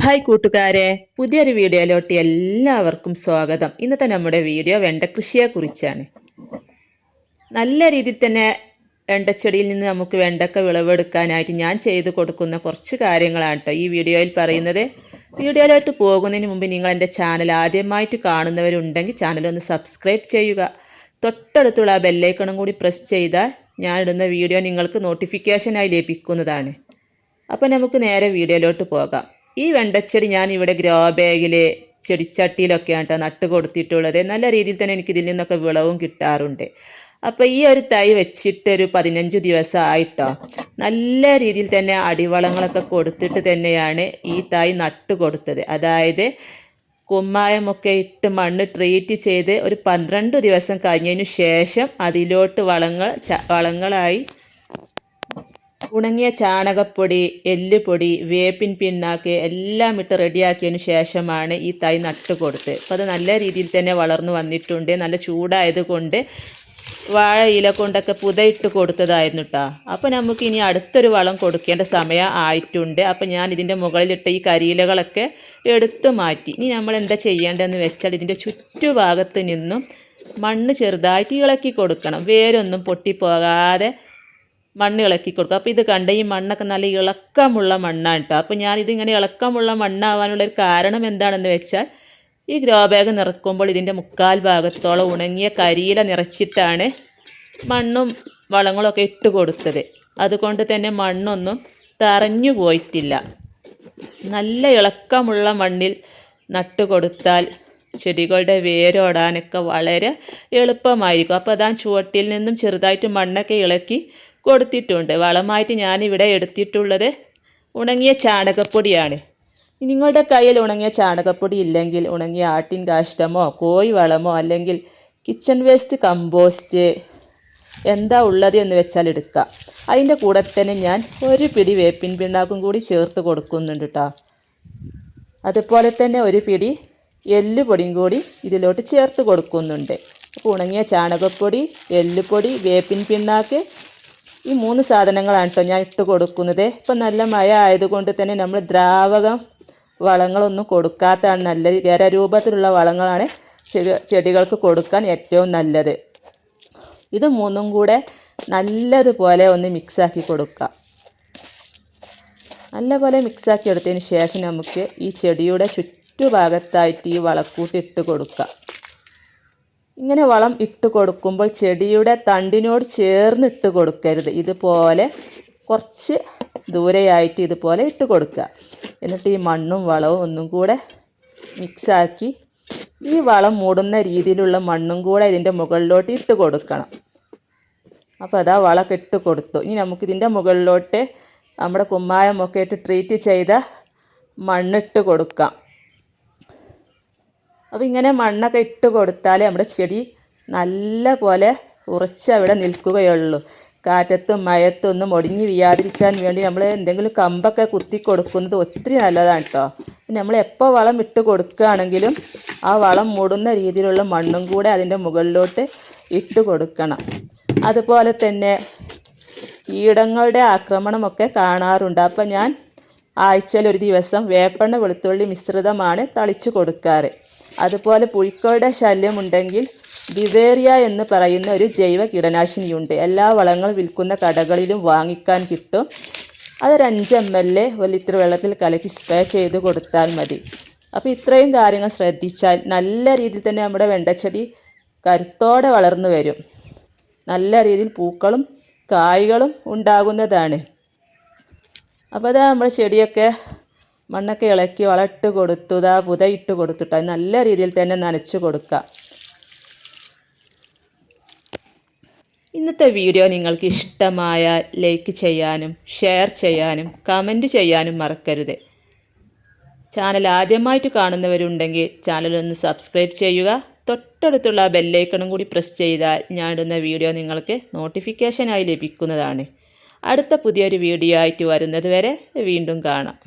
Hi കൂട്ടുകാരെ, പുതിയൊരു വീഡിയോയിലോട്ട് എല്ലാവർക്കും സ്വാഗതം. ഇന്നത്തെ നമ്മുടെ വീഡിയോ വെണ്ടക്കൃഷിയെക്കുറിച്ചാണ്. നല്ല രീതിയിൽ തന്നെ വെണ്ടച്ചെടിയിൽ നിന്ന് നമുക്ക് വെണ്ടക്ക വിളവെടുക്കാനായിട്ട് ഞാൻ ചെയ്തു കൊടുക്കുന്ന കുറച്ച് കാര്യങ്ങളാണ് കേട്ടോ ഈ വീഡിയോയിൽ പറയുന്നത്. വീഡിയോയിലോട്ട് പോകുന്നതിന് മുമ്പ് നിങ്ങൾ എൻ്റെ ചാനൽ ആദ്യമായിട്ട് കാണുന്നവരുണ്ടെങ്കിൽ ചാനലൊന്ന് സബ്സ്ക്രൈബ് ചെയ്യുക. തൊട്ടടുത്തുള്ള ആ ബെല്ലൈക്കണും കൂടി പ്രസ് ചെയ്താൽ ഞാൻ ഇടുന്ന വീഡിയോ നിങ്ങൾക്ക് നോട്ടിഫിക്കേഷനായി ലഭിക്കുന്നതാണ്. അപ്പോൾ നമുക്ക് നേരെ വീഡിയോയിലോട്ട് പോകാം. ഈ വെണ്ടച്ചെടി ഞാൻ ഇവിടെ ഗ്രോ ബാഗിൽ ചെടിച്ചട്ടിയിലൊക്കെയാണ് കേട്ടോ നട്ട് കൊടുത്തിട്ടുള്ളത്. നല്ല രീതിയിൽ തന്നെ എനിക്ക് ഇതിൽ നിന്നൊക്കെ വിളവും കിട്ടാറുണ്ട്. അപ്പോൾ ഈ ഒരു തൈ വെച്ചിട്ടൊരു 15 ദിവസം ആയിട്ടോ. നല്ല രീതിയിൽ തന്നെ അടിവളങ്ങളൊക്കെ കൊടുത്തിട്ട് തന്നെയാണ് ഈ തൈ നട്ട് കൊടുത്തത്. അതായത് കുമ്മായമൊക്കെ ഇട്ട് മണ്ണ് ട്രീറ്റ് ചെയ്ത് ഒരു 12 ദിവസം കഴിഞ്ഞതിന് ശേഷം അതിലോട്ട് വളങ്ങളായി ഉണങ്ങിയ ചാണകപ്പൊടി, എല്ലുപൊടി, വേപ്പിൻ പിണ്ണാക്ക് എല്ലാം ഇട്ട് റെഡിയാക്കിയതിന് ശേഷമാണ് ഈ തൈ നട്ട് കൊടുത്തത്. അപ്പോൾ അത് നല്ല രീതിയിൽ തന്നെ വളർന്നു വന്നിട്ടുണ്ട്. നല്ല ചൂടായതുകൊണ്ട് വാഴ ഇല കൊണ്ടൊക്കെ പുതയിട്ട് കൊടുത്തതായിരുന്നു കേട്ടോ. അപ്പോൾ നമുക്ക് ഇനി അടുത്തൊരു വളം കൊടുക്കേണ്ട സമയം ആയിട്ടുണ്ട്. അപ്പോൾ ഞാൻ ഇതിൻ്റെ മുകളിലിട്ട ഈ കരിയിലകളൊക്കെ എടുത്തു മാറ്റി. ഇനി നമ്മൾ എന്താ ചെയ്യേണ്ടതെന്ന് വെച്ചാൽ ഇതിൻ്റെ ചുറ്റുഭാഗത്ത് നിന്നും മണ്ണ് ചെറുതായിട്ട് ഇളക്കി കൊടുക്കണം. വേരൊന്നും പൊട്ടിപ്പോകാതെ മണ്ണ് ഇളക്കി കൊടുക്കുക. അപ്പോൾ ഇത് കണ്ട ഈ മണ്ണൊക്കെ നല്ല ഇളക്കമുള്ള മണ്ണാണ് കേട്ടോ. അപ്പോൾ ഞാനിതിങ്ങനെ ഇളക്കമുള്ള മണ്ണാവാനുള്ളൊരു കാരണം എന്താണെന്ന് വെച്ചാൽ ഈ ഗ്രോ ബാഗ് നിറക്കുമ്പോൾ ഇതിൻ്റെ 3/4 ഭാഗത്തോളം ഉണങ്ങിയ കരിയില നിറച്ചിട്ടാണ് മണ്ണും വളങ്ങളൊക്കെ ഇട്ട് കൊടുത്തത്. അതുകൊണ്ട് തന്നെ മണ്ണൊന്നും തറഞ്ഞു പോയിട്ടില്ല. നല്ല ഇളക്കമുള്ള മണ്ണിൽ നട്ട് കൊടുത്താൽ ചെടികളുടെ വേരോടാനൊക്കെ വളരെ എളുപ്പമായിരിക്കും. അപ്പോൾ അതാ ചുവട്ടിൽ നിന്നും ചെറുതായിട്ട് മണ്ണൊക്കെ ഇളക്കി കൊടുത്തിട്ടുണ്ട്. വളമായിട്ട് ഞാനിവിടെ എടുത്തിട്ടുള്ളത് ഉണങ്ങിയ ചാണകപ്പൊടിയാണ്. നിങ്ങളുടെ കയ്യിൽ ഉണങ്ങിയ ചാണകപ്പൊടി ഇല്ലെങ്കിൽ ഉണങ്ങിയ ആട്ടിൻ കാഷ്ടമോ കോഴി വളമോ അല്ലെങ്കിൽ കിച്ചൺ വേസ്റ്റ് കമ്പോസ്റ്റ് എന്താ ഉള്ളത് എന്ന് വെച്ചാൽ എടുക്കുക. അതിൻ്റെ കൂടെ തന്നെ ഞാൻ ഒരു പിടി വേപ്പിൻ പിണ്ണാക്കും കൂടി ചേർത്ത് കൊടുക്കുന്നുണ്ട് കേട്ടോ. അതുപോലെ തന്നെ ഒരു പിടി എല്ലുപൊടിയും കൂടി ഇതിലോട്ട് ചേർത്ത് കൊടുക്കുന്നുണ്ട്. അപ്പോൾ ഉണങ്ങിയ ചാണകപ്പൊടി, എല്ലുപൊടി, വേപ്പിൻ പിണ്ണാക്ക് ഈ 3 സാധനങ്ങളാണ് കേട്ടോ ഞാൻ ഇട്ട് കൊടുക്കുന്നത്. ഇപ്പം നല്ല മഴ ആയതുകൊണ്ട് തന്നെ നമ്മൾ ദ്രാവകം വളങ്ങളൊന്നും കൊടുക്കാത്തതാണ് നല്ലത്. ഖരരൂപത്തിലുള്ള വളങ്ങളാണ് ചെടികൾക്ക് കൊടുക്കാൻ ഏറ്റവും നല്ലത്. ഇത് 3ഉം കൂടെ നല്ലതുപോലെ ഒന്ന് മിക്സാക്കി കൊടുക്കുക. നല്ലപോലെ മിക്സാക്കി എടുത്തതിന് ശേഷം നമുക്ക് ഈ ചെടിയുടെ ചുറ്റുഭാഗത്തായിട്ട് ഈ വളക്കൂട്ട് ഇട്ട് കൊടുക്കുക. ഇങ്ങനെ വളം ഇട്ട് കൊടുക്കുമ്പോൾ ചെടിയുടെ തണ്ടിനോട് ചേർന്ന് ഇട്ട് കൊടുക്കരുത്. ഇതുപോലെ കുറച്ച് ദൂരെയായിട്ട് ഇതുപോലെ ഇട്ട് കൊടുക്കുക. എന്നിട്ട് ഈ മണ്ണും വളവും ഒന്നും കൂടെ മിക്സാക്കി ഈ വളം മൂടുന്ന രീതിയിലുള്ള മണ്ണും കൂടെ ഇതിൻ്റെ മുകളിലോട്ട് ഇട്ട് കൊടുക്കണം. അപ്പോൾ അതാ വളമൊക്കെ ഇട്ട് കൊടുത്തു. ഇനി നമുക്കിതിൻ്റെ മുകളിലോട്ട് നമ്മുടെ കുമ്മായമൊക്കെ ഇട്ട് ട്രീറ്റ് ചെയ്ത മണ്ണിട്ട് കൊടുക്കാം. അപ്പോൾ ഇങ്ങനെ മണ്ണൊക്കെ ഇട്ട് കൊടുത്താൽ നമ്മുടെ ചെടി നല്ല പോലെ ഉറച്ച് അവിടെ നിൽക്കുകയുള്ളൂ. കാറ്റത്തും മഴയത്തും ഒന്നും ഒടിഞ്ഞു വീഴാതിരിക്കാൻ വേണ്ടി നമ്മൾ എന്തെങ്കിലും കമ്പൊക്കെ കുത്തി കൊടുക്കുന്നത് ഒത്തിരി നല്ലതാണ് കേട്ടോ. നമ്മൾ എപ്പോൾ വളം ഇട്ട് കൊടുക്കുകയാണെങ്കിലും ആ വളം മൂടുന്ന രീതിയിലുള്ള മണ്ണും കൂടെ അതിൻ്റെ മുകളിലോട്ട് ഇട്ട് കൊടുക്കണം. അതുപോലെ തന്നെ കീടങ്ങളുടെ ആക്രമണമൊക്കെ കാണാറുണ്ട്. അപ്പോൾ ഞാൻ ആഴ്ചയിൽ ഒരു ദിവസം വേപ്പെണ്ണ വെളുത്തുള്ളി മിശ്രിതമാണ് തളിച്ച് കൊടുക്കാറ്. അതുപോലെ പുഴുക്കളുടെ ശല്യമുണ്ടെങ്കിൽ ബിവേറിയ എന്ന് പറയുന്ന ഒരു ജൈവ കീടനാശിനിയുണ്ട്. എല്ലാ വളങ്ങൾ വിൽക്കുന്ന കടകളിലും വാങ്ങിക്കാൻ കിട്ടും. അതൊരു 5 ml 1 ലിറ്റർ വെള്ളത്തിൽ കലക്കി സ്പ്രേ ചെയ്ത് കൊടുത്താൽ മതി. അപ്പോൾ ഇത്രയും കാര്യങ്ങൾ ശ്രദ്ധിച്ചാൽ നല്ല രീതിയിൽ തന്നെ നമ്മുടെ വെണ്ടച്ചെടി കരുത്തോടെ വളർന്നു വരും. നല്ല രീതിയിൽ പൂക്കളും കായ്കളും ഉണ്ടാകുന്നതാണ്. അപ്പോൾ അതാ നമ്മുടെ ചെടിയൊക്കെ മണ്ണൊക്കെ ഇളക്കി വളമിട്ട് കൊടുത്തു, പുതയിട്ട് കൊടുത്തിട്ട് നല്ല രീതിയിൽ തന്നെ നനച്ച് കൊടുക്കുക. ഇന്നത്തെ വീഡിയോ നിങ്ങൾക്ക് ഇഷ്ടമായാൽ ലൈക്ക് ചെയ്യാനും ഷെയർ ചെയ്യാനും കമൻറ്റ് ചെയ്യാനും മറക്കരുത്. ചാനൽ ആദ്യമായിട്ട് കാണുന്നവരുണ്ടെങ്കിൽ ചാനലൊന്ന് സബ്സ്ക്രൈബ് ചെയ്യുക. തൊട്ടടുത്തുള്ള ബെല്ലൈക്കണും കൂടി പ്രസ് ചെയ്താൽ ഞാൻ ഇടുന്ന വീഡിയോ നിങ്ങൾക്ക് നോട്ടിഫിക്കേഷനായി ലഭിക്കുന്നതാണ്. അടുത്ത പുതിയൊരു വീഡിയോ ആയിട്ട് വരുന്നത് വരെ വീണ്ടും കാണാം.